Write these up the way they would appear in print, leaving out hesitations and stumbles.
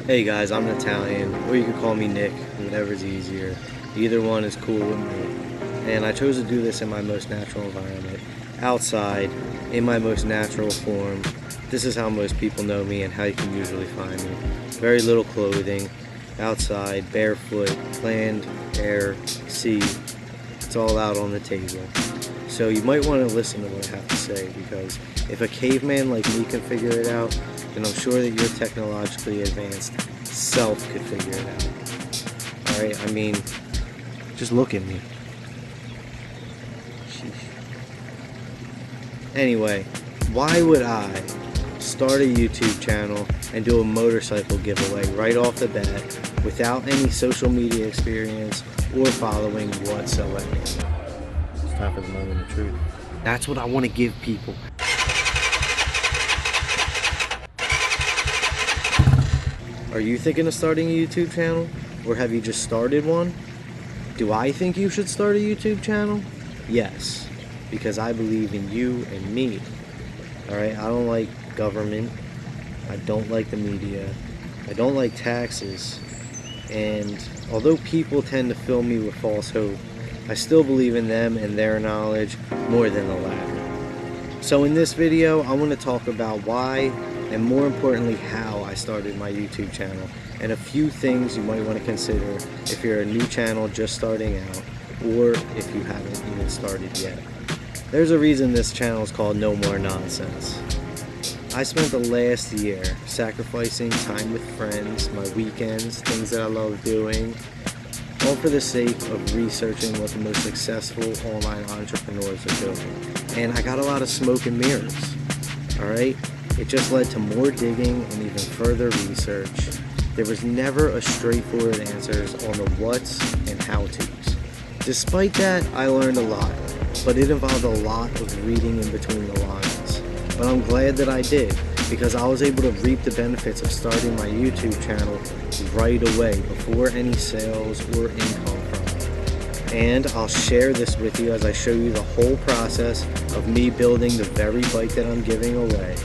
Hey guys, I'm an Italian, or you could call me Nick, whatever's easier. Either one is cool with me. And I chose to do this in my most natural environment, outside, in my most natural form. This is how most people know me and how you can usually find me. Very little clothing, outside, barefoot, land, air, sea. It's all out on the table. So you might want to listen to what I have to say, because if a caveman like me can figure it out, then I'm sure that your technologically advanced self could figure it out. Alright, I mean, just look at me. Sheesh. Anyway, why would I start a YouTube channel and do a motorcycle giveaway right off the bat without any social media experience or following whatsoever? It's time for the moment of truth. That's what I want to give people. Are you thinking of starting a YouTube channel? Or have you just started one? Do I think you should start a YouTube channel? Yes, because I believe in you and me. Alright, I don't like government. I don't like the media. I don't like taxes. And although people tend to fill me with false hope, I still believe in them and their knowledge more than the latter. So in this video, I want to talk about why, and more importantly how I started my YouTube channel, and a few things you might want to consider if you're a new channel just starting out, or if you haven't even started yet. There's a reason this channel is called No More Nonsense. I spent the last year sacrificing time with friends, my weekends, things that I love doing, all for the sake of researching what the most successful online entrepreneurs are doing. And I got a lot of smoke and mirrors, alright? It just led to more digging and even further research. There was never a straightforward answers on the what's and how-tos. Despite that, I learned a lot, but it involved a lot of reading in between the lines. But I'm glad that I did, because I was able to reap the benefits of starting my YouTube channel right away before any sales or income from it. And I'll share this with you as I show you the whole process of me building the very bike that I'm giving away.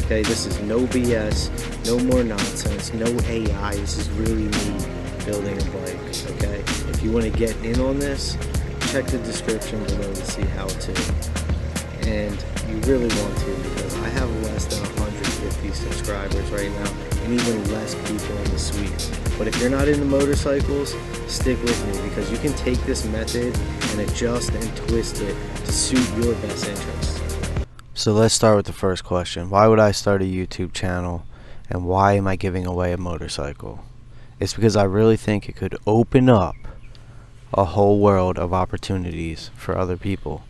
Okay, this is no BS, no more nonsense, no AI. This is really me building a bike, okay? If you want to get in on this, check the description below to see how to. And you really want to, because I have less than 150 subscribers right now, and even less people in the suite. But if you're not into motorcycles, stick with me, because you can take this method and adjust and twist it to suit your best interests. So let's start with the first question. Why would I start a YouTube channel, and why am I giving away a motorcycle? It's because I really think it could open up a whole world of opportunities for other people.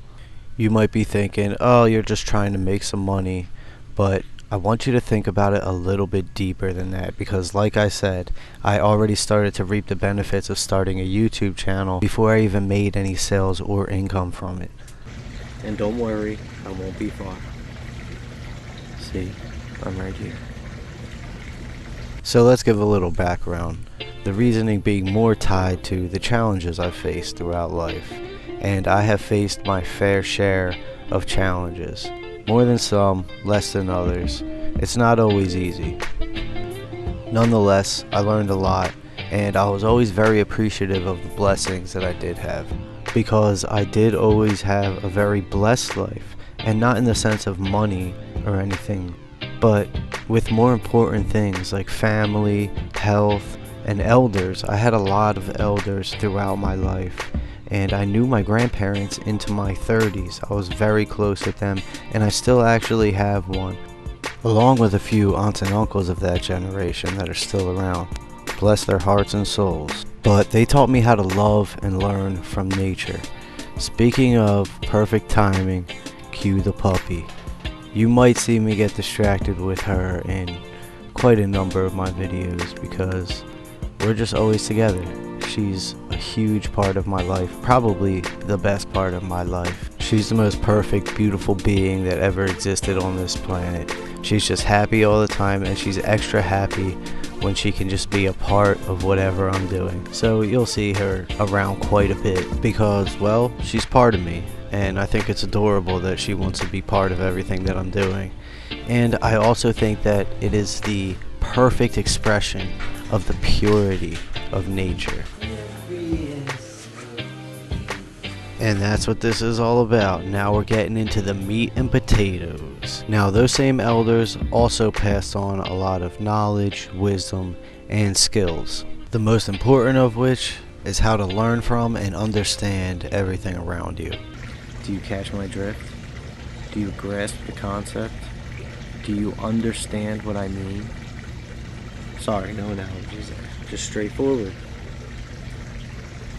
You might be thinking, oh, you're just trying to make some money, but I want you to think about it a little bit deeper than that, because like I said, I already started to reap the benefits of starting a YouTube channel before I even made any sales or income from it. And don't worry, I won't be far. See, I'm right here. So let's give a little background. The reasoning being more tied to the challenges I've faced throughout life. And I have faced my fair share of challenges. More than some, less than others. It's not always easy. Nonetheless, I learned a lot, and I was always very appreciative of the blessings that I did have. Because I did always have a very blessed life, and not in the sense of money or anything, but with more important things like family, health, and elders. I had a lot of elders throughout my life, and I knew my grandparents into my 30s. I was very close with them, and I still actually have one, along with a few aunts and uncles of that generation that are still around. Bless their hearts and souls. But they taught me how to love and learn from nature. Speaking of perfect timing, cue the puppy. You might see me get distracted with her in quite a number of my videos, because we're just always together. She's a huge part of my life, probably the best part of my life. She's the most perfect, beautiful being that ever existed on this planet. She's just happy all the time, and she's extra happy when she can just be a part of whatever I'm doing. So you'll see her around quite a bit, because, well, she's part of me, and I think it's adorable that she wants to be part of everything that I'm doing. And I also think that it is the perfect expression of the purity of nature. And that's what this is all about. Now we're getting into the meat and potatoes. Now those same elders also passed on a lot of knowledge, wisdom, and skills. The most important of which is how to learn from and understand everything around you. Do you catch my drift? Do you grasp the concept? Do you understand what I mean? Sorry, no analogies there. Just straightforward.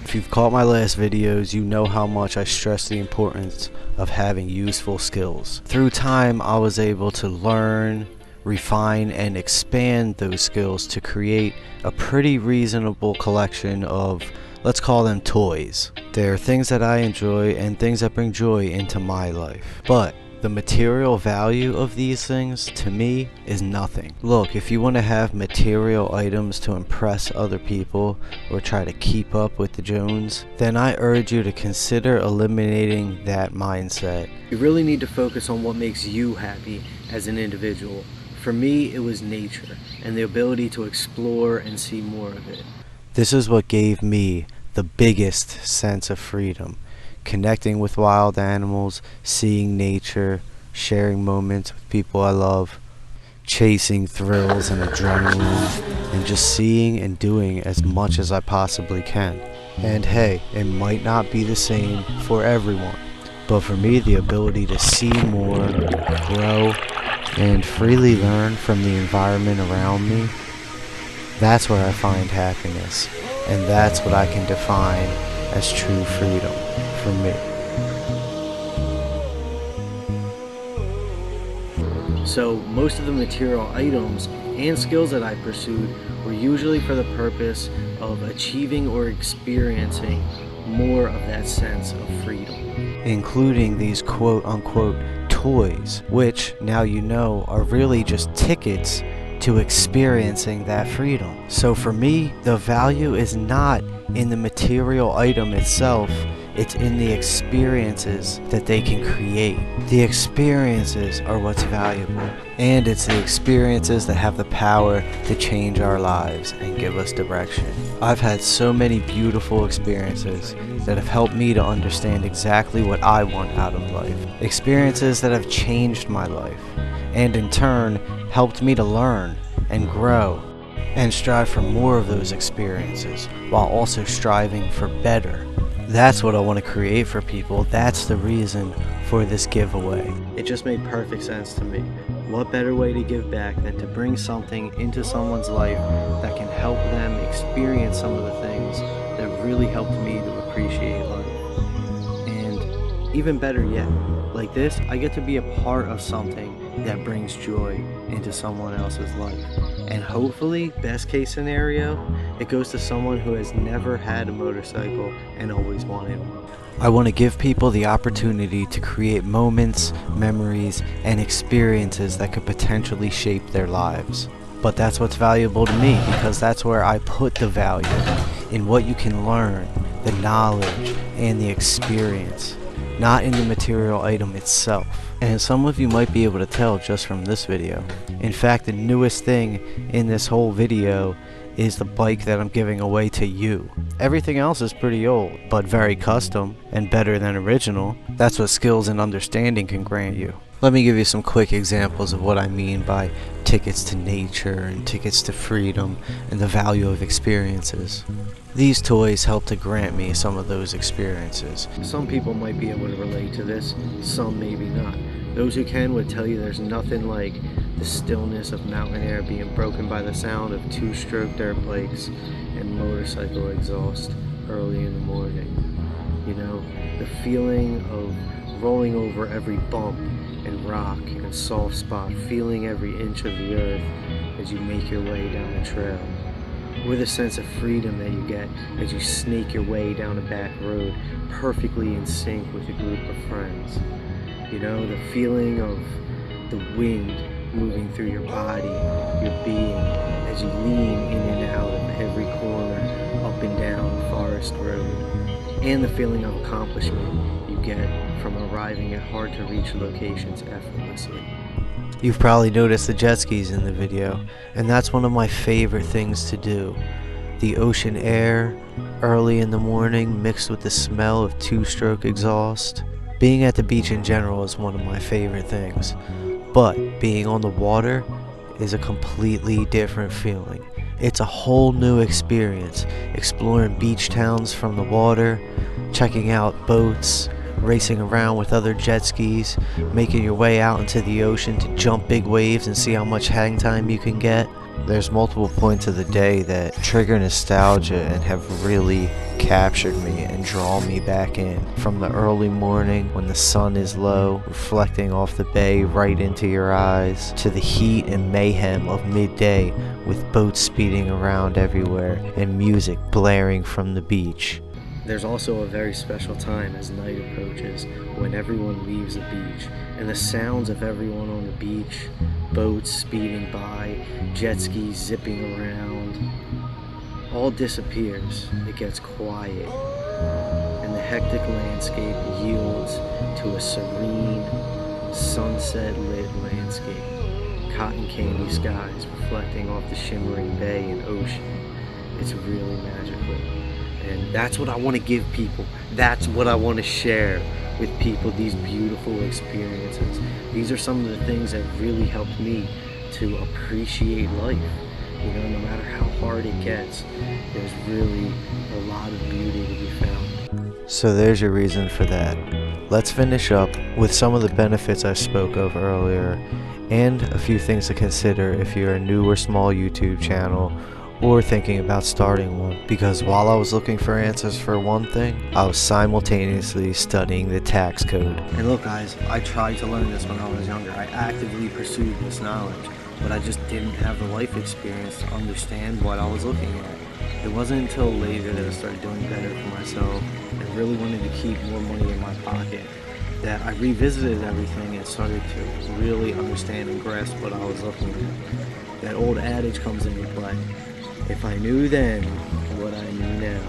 If you've caught my last videos, you know how much I stress the importance of having useful skills. Through time, I was able to learn, refine, and expand those skills to create a pretty reasonable collection of, let's call them toys. They're things that I enjoy and things that bring joy into my life. But the material value of these things, to me, is nothing. Look, if you want to have material items to impress other people or try to keep up with the Jones, then I urge you to consider eliminating that mindset. You really need to focus on what makes you happy as an individual. For me, it was nature and the ability to explore and see more of it. This is what gave me the biggest sense of freedom. Connecting with wild animals, seeing nature, sharing moments with people I love, chasing thrills and adrenaline, and just seeing and doing as much as I possibly can. And hey, it might not be the same for everyone, but for me, the ability to see more, grow, and freely learn from the environment around me, that's where I find happiness, and that's what I can define as true freedom for me. So most of the material items and skills that I pursued were usually for the purpose of achieving or experiencing more of that sense of freedom, including these quote-unquote toys, which, now you know, are really just tickets to experiencing that freedom. So for me, the value is not in the material item itself, it's in the experiences that they can create. The experiences are what's valuable, and it's the experiences that have the power to change our lives and give us direction. I've had so many beautiful experiences that have helped me to understand exactly what I want out of life. Experiences that have changed my life, and in turn, helped me to learn and grow and strive for more of those experiences while also striving for better. That's what I want to create for people. That's the reason for this giveaway. It just made perfect sense to me. What better way to give back than to bring something into someone's life that can help them experience some of the things that really helped me to appreciate life. And even better yet, like this, I get to be a part of something that brings joy into someone else's life. And hopefully, best case scenario, it goes to someone who has never had a motorcycle and always wanted one. I want to give people the opportunity to create moments, memories, and experiences that could potentially shape their lives. But that's what's valuable to me, because that's where I put the value, in what you can learn, the knowledge, and the experience, not in the material item itself. And some of you might be able to tell just from this video. In fact, the newest thing in this whole video is the bike that I'm giving away to you. Everything else is pretty old, but very custom and better than original. That's what skills and understanding can grant you. Let me give you some quick examples of what I mean by tickets to nature and tickets to freedom and the value of experiences. These toys help to grant me some of those experiences. Some people might be able to relate to this, some maybe not. Those who can would tell you there's nothing like the stillness of mountain air being broken by the sound of two-stroke dirt bikes and motorcycle exhaust early in the morning. You know, the feeling of rolling over every bump and rock and soft spot, feeling every inch of the earth as you make your way down the trail. Or the sense of freedom that you get as you snake your way down a back road perfectly in sync with a group of friends. You know, the feeling of the wind moving through your body, your being, as you lean in and out of every corner, up and down Forest Road. And the feeling of accomplishment you get from arriving at hard-to-reach locations effortlessly. You've probably noticed the jet skis in the video, and that's one of my favorite things to do. The ocean air, early in the morning, mixed with the smell of two-stroke exhaust. Being at the beach in general is one of my favorite things, but being on the water is a completely different feeling. It's a whole new experience, exploring beach towns from the water, checking out boats, racing around with other jet skis, making your way out into the ocean to jump big waves and see how much hang time you can get. There's multiple points of the day that trigger nostalgia and have really captured me and drawn me back in. From the early morning when the sun is low, reflecting off the bay right into your eyes, to the heat and mayhem of midday with boats speeding around everywhere and music blaring from the beach. There's also a very special time as night approaches when everyone leaves the beach, and the sounds of everyone on the beach, boats speeding by, jet skis zipping around, all disappears. It gets quiet, and the hectic landscape yields to a serene, sunset-lit landscape. Cotton candy skies reflecting off the shimmering bay and ocean. It's really magical. And that's what I want to give people. That's what I want to share with people, these beautiful experiences. These are some of the things that really helped me to appreciate life. You know, no matter how hard it gets, there's really a lot of beauty to be found. So there's your reason for that. Let's finish up with some of the benefits I spoke of earlier, and a few things to consider if you're a new or small YouTube channel or thinking about starting one. Because while I was looking for answers for one thing, I was simultaneously studying the tax code. And look guys, I tried to learn this when I was younger. I actively pursued this knowledge, but I just didn't have the life experience to understand what I was looking at. It wasn't until later that I started doing better for myself and really wanted to keep more money in my pocket that I revisited everything and started to really understand and grasp what I was looking at. That old adage comes into play. If I knew then what I knew now.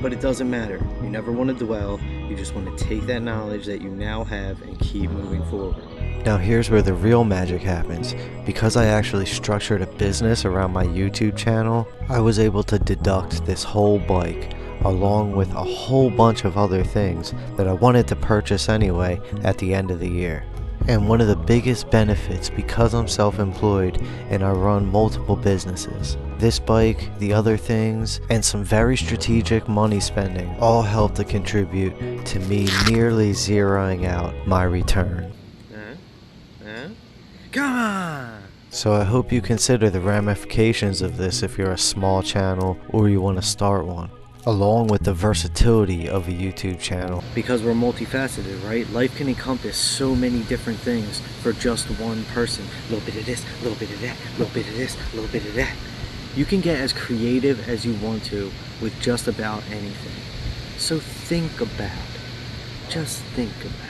But it doesn't matter. You never want to dwell. You just want to take that knowledge that you now have and keep moving forward. Now here's where the real magic happens. Because I actually structured a business around my YouTube channel, I was able to deduct this whole bike along with a whole bunch of other things that I wanted to purchase anyway at the end of the year. And one of the biggest benefits, because I'm self-employed and I run multiple businesses, this bike, the other things, and some very strategic money spending all help to contribute to me nearly zeroing out my return. Come on! So I hope you consider the ramifications of this if you're a small channel or you want to start one, along with the versatility of a YouTube channel. Because we're multifaceted, right? Life can encompass so many different things for just one person. A little bit of this, a little bit of that, a little bit of this, a little bit of that. You can get as creative as you want to with just about anything. So think about it. Just think about it.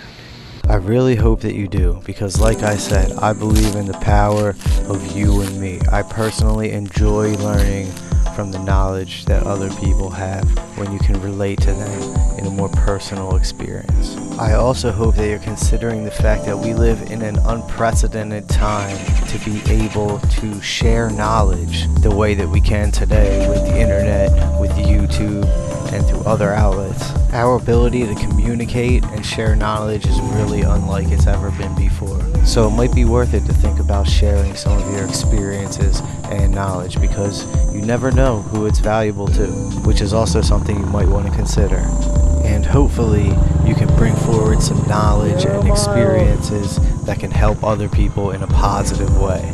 I really hope that you do, because like I said, I believe in the power of you and me. I personally enjoy learning from the knowledge that other people have when you can relate to them in a more personal experience. I also hope that you're considering the fact that we live in an unprecedented time to be able to share knowledge the way that we can today with the internet, with YouTube, and through other outlets. Our ability to communicate and share knowledge is really unlike it's ever been before. So it might be worth it to think about sharing some of your experiences and knowledge, because you never know who it's valuable to, which is also something you might want to consider. And hopefully you can bring forward some knowledge and experiences that can help other people in a positive way.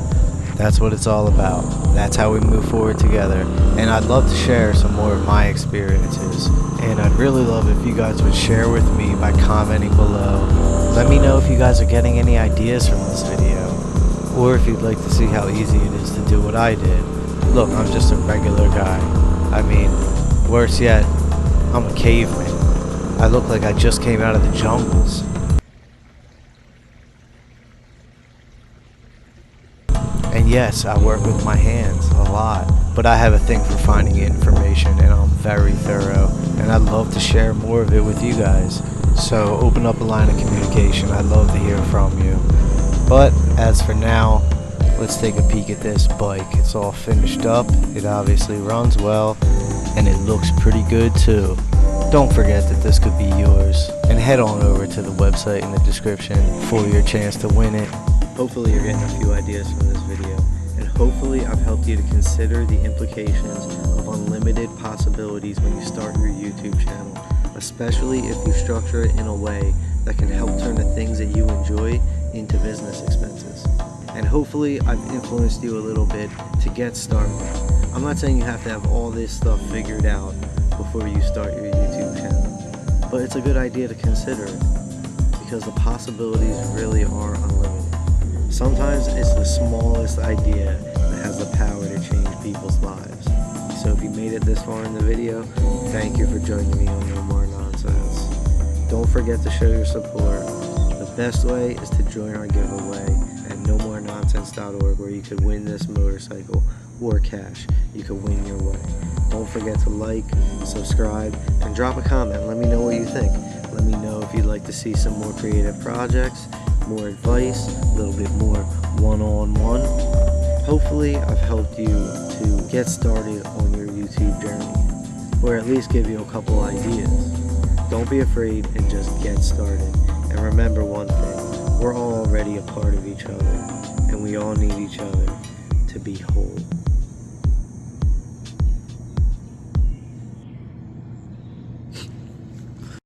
That's what it's all about. That's how we move forward together. And I'd love to share some more of my experiences. And I'd really love if you guys would share with me by commenting below. Let me know if you guys are getting any ideas from this video, or if you'd like to see how easy it is to do what I did. Look, I'm just a regular guy. I mean, worse yet, I'm a caveman. I look like I just came out of the jungles. And yes, I work with my hands a lot, but I have a thing for finding information, and I'm very thorough, and I'd love to share more of it with you guys. So open up a line of communication. I'd love to hear from you. But as for now, let's take a peek at this bike. It's all finished up, it obviously runs well, and it looks pretty good too. Don't forget that this could be yours, and head on over to the website in the description for your chance to win it. Hopefully you're getting a few ideas from this video, and hopefully I've helped you to consider the implications of unlimited possibilities when you start your YouTube channel, especially if you structure it in a way that can help turn the things that you enjoy into business expenses. And hopefully I've influenced you a little bit to get started. I'm not saying you have to have all this stuff figured out before you start your YouTube channel, but it's a good idea to consider it, because the possibilities really are unlimited. Sometimes it's the smallest idea that has the power to change people's lives. So if you made it this far in the video, thank you for joining me on No More Nonsense. Don't forget to show your support. The best way is to join our giveaway at nomorenonsense.org, where you could win this motorcycle or cash. You could win your way. Don't forget to like, subscribe, and drop a comment. Let me know what you think. Let me know if you'd like to see some more creative projects, more advice, a little bit more one-on-one. Hopefully I've helped you to get started on your YouTube journey, or at least give you a couple ideas. Don't be afraid and just get started. And remember one thing, we're all already a part of each other, and we all need each other to be whole.